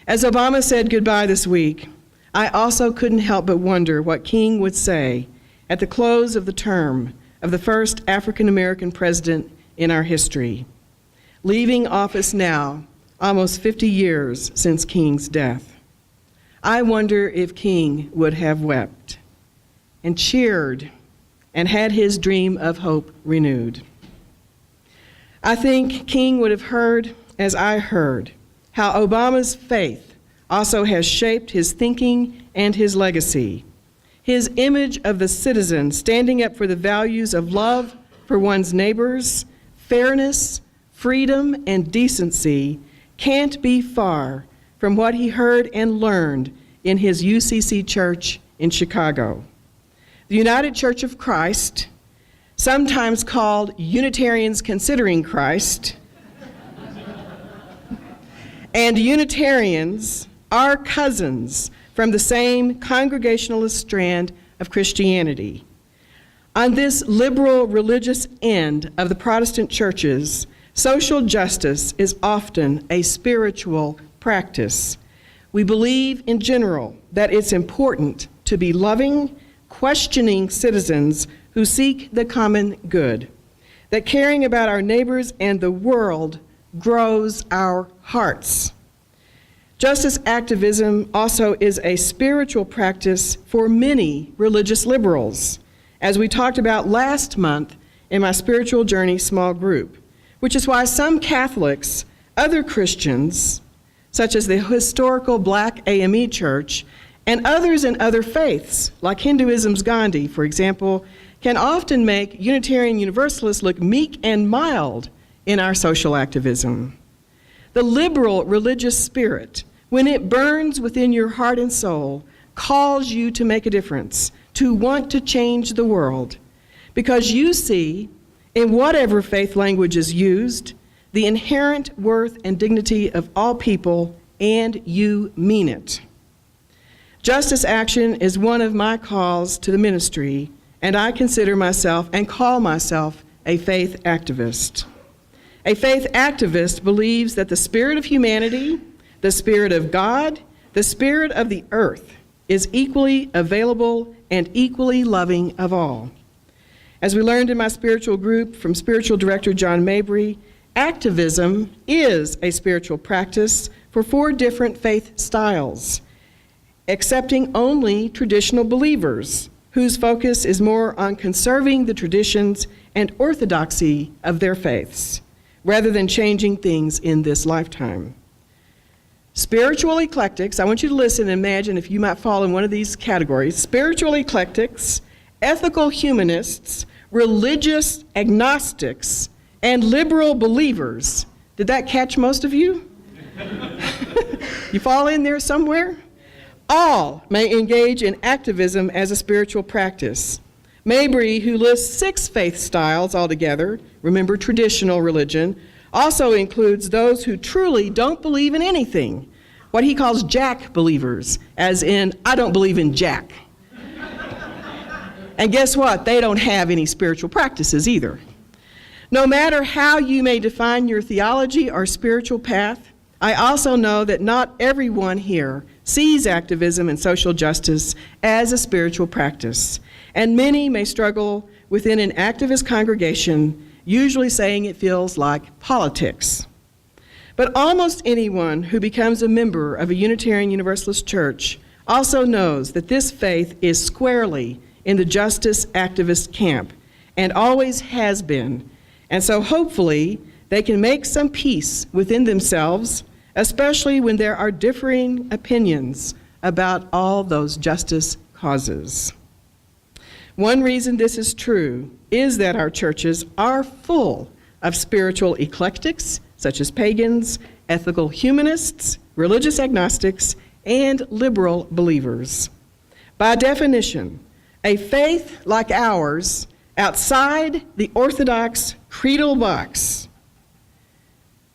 As Obama said goodbye this week, I also couldn't help but wonder what King would say at the close of the term of the first African American president in our history, leaving office now, almost 50 years since King's death. I wonder if King would have wept and cheered and had his dream of hope renewed. I think King would have heard, as I heard, how Obama's faith also has shaped his thinking and his legacy. His image of the citizen standing up for the values of love for one's neighbors, fairness, freedom, and decency can't be far from what he heard and learned in his UCC church in Chicago. The United Church of Christ, sometimes called Unitarians Considering Christ, and Unitarians are cousins from the same Congregationalist strand of Christianity. On this liberal religious end of the Protestant churches, social justice is often a spiritual practice. We believe in general that it's important to be loving, questioning citizens who seek the common good, that caring about our neighbors and the world grows our hearts. Justice activism also is a spiritual practice for many religious liberals, as we talked about last month in my Spiritual Journey small group, which is why some Catholics, other Christians, such as the historical Black AME Church, and others in other faiths, like Hinduism's Gandhi, for example, can often make Unitarian Universalists look meek and mild in our social activism. The liberal religious spirit, when it burns within your heart and soul, calls you to make a difference, to want to change the world, because you see, in whatever faith language is used, the inherent worth and dignity of all people, and you mean it. Justice action is one of my calls to the ministry, and I consider myself and call myself a faith activist. A faith activist believes that the spirit of humanity, the spirit of God, the spirit of the earth is equally available and equally loving of all. As we learned in my spiritual group from spiritual director John Mabry, activism is a spiritual practice for 4 different faith styles, accepting only traditional believers whose focus is more on conserving the traditions and orthodoxy of their faiths, rather than changing things in this lifetime. Spiritual eclectics, I want you to listen and imagine if you might fall in one of these categories. Spiritual eclectics, ethical humanists, religious agnostics, and liberal believers. Did that catch most of you? You fall in there somewhere? All may engage in activism as a spiritual practice. Mabry, who lists 6 faith styles altogether, remember traditional religion, also includes those who truly don't believe in anything, what he calls Jack believers, as in, I don't believe in Jack. And guess what? They don't have any spiritual practices either. No matter how you may define your theology or spiritual path, I also know that not everyone here sees activism and social justice as a spiritual practice, and many may struggle within an activist congregation, usually saying it feels like politics. But almost anyone who becomes a member of a Unitarian Universalist church also knows that this faith is squarely in the justice activist camp and always has been, and so hopefully they can make some peace within themselves, especially when there are differing opinions about all those justice causes. One reason this is true is that our churches are full of spiritual eclectics, such as pagans, ethical humanists, religious agnostics, and liberal believers. By definition, a faith like ours, outside the orthodox creedal box,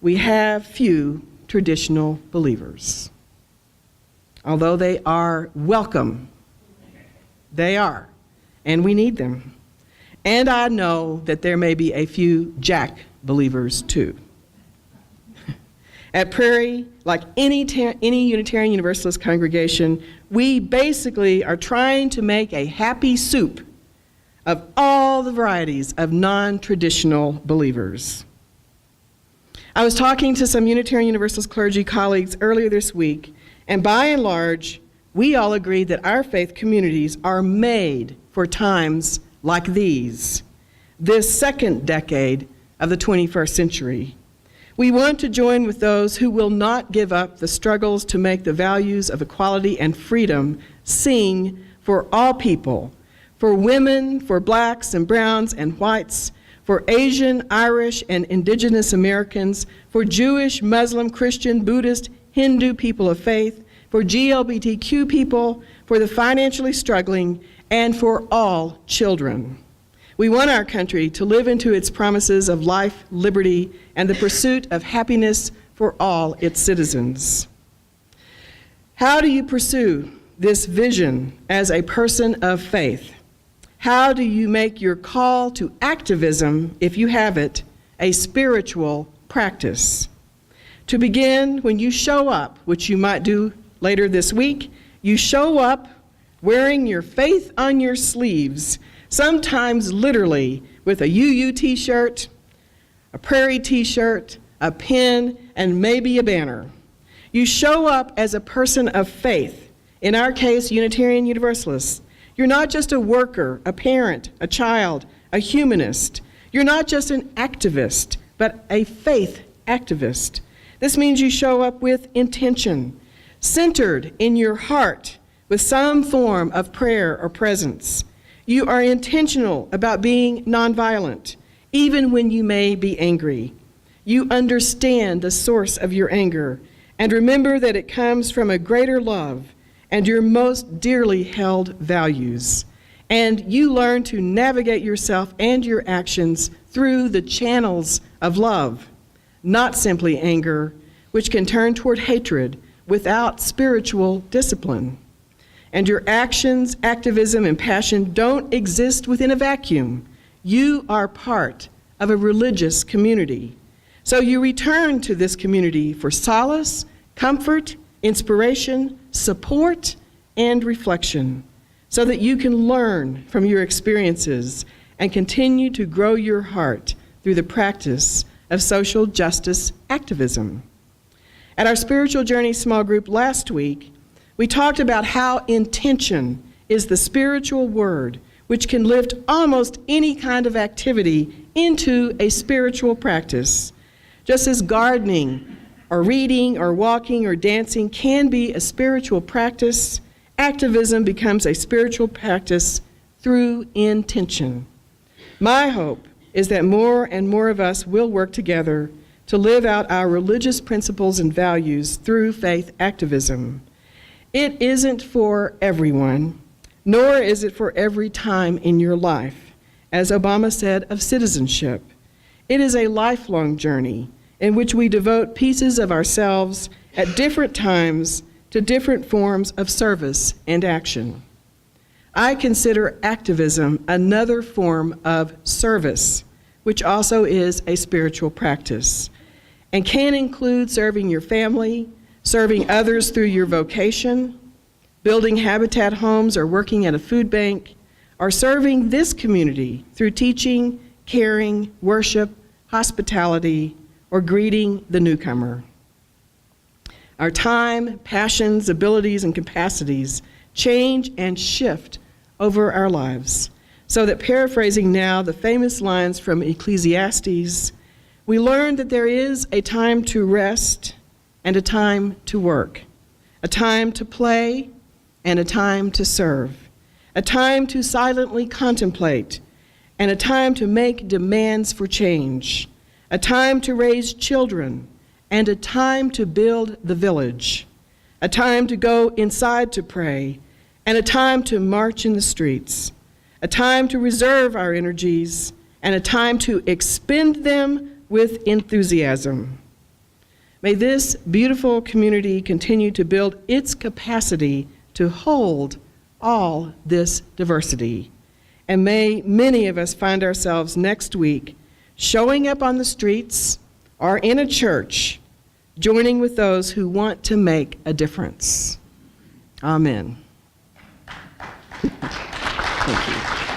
we have few traditional believers. Although they are welcome, they are, and we need them. And I know that there may be a few Jack believers too. At Prairie, like any Unitarian Universalist congregation, we basically are trying to make a happy soup of all the varieties of non-traditional believers. I was talking to some Unitarian Universalist clergy colleagues earlier this week, and by and large, we all agree that our faith communities are made for times like these, this second decade of the 21st century. We want to join with those who will not give up the struggles to make the values of equality and freedom sing for all people, for women, for blacks and browns and whites, for Asian, Irish, and indigenous Americans, for Jewish, Muslim, Christian, Buddhist, Hindu people of faith, for GLBTQ people, for the financially struggling, and for all children. We want our country to live into its promises of life, liberty, and the pursuit of happiness for all its citizens. How do you pursue this vision as a person of faith? How do you make your call to activism, if you have it, a spiritual practice? To begin, when you show up, which you might do later this week, you show up wearing your faith on your sleeves, sometimes literally with a UU t-shirt, a Prairie t-shirt, a pin, and maybe a banner. You show up as a person of faith, in our case, Unitarian Universalists. You're not just a worker, a parent, a child, a humanist. You're not just an activist, but a faith activist. This means you show up with intention, centered in your heart with some form of prayer or presence. You are intentional about being nonviolent, even when you may be angry. You understand the source of your anger and remember that it comes from a greater love and your most dearly held values. And you learn to navigate yourself and your actions through the channels of love, not simply anger, which can turn toward hatred without spiritual discipline. And your actions, activism, and passion don't exist within a vacuum. You are part of a religious community. So you return to this community for solace, comfort, inspiration, support, and reflection, so that you can learn from your experiences and continue to grow your heart through the practice of social justice activism. At our Spiritual Journey small group last week, we talked about how intention is the spiritual word which can lift almost any kind of activity into a spiritual practice. Just as gardening or reading or walking or dancing can be a spiritual practice, activism becomes a spiritual practice through intention. My hope is that more and more of us will work together to live out our religious principles and values through faith activism. It isn't for everyone, nor is it for every time in your life, as Obama said of citizenship. It is a lifelong journey in which we devote pieces of ourselves at different times to different forms of service and action. I consider activism another form of service, which also is a spiritual practice, and can include serving your family, serving others through your vocation, building habitat homes or working at a food bank, or serving this community through teaching, caring, worship, hospitality, or greeting the newcomer. Our time, passions, abilities, and capacities change and shift over our lives, so that, paraphrasing now the famous lines from Ecclesiastes, we learn that there is a time to rest and a time to work, a time to play and a time to serve, a time to silently contemplate and a time to make demands for change, a time to raise children and a time to build the village, a time to go inside to pray and a time to march in the streets, a time to reserve our energies and a time to expend them with enthusiasm. May this beautiful community continue to build its capacity to hold all this diversity. And may many of us find ourselves next week showing up on the streets or in a church, joining with those who want to make a difference. Amen. Thank you.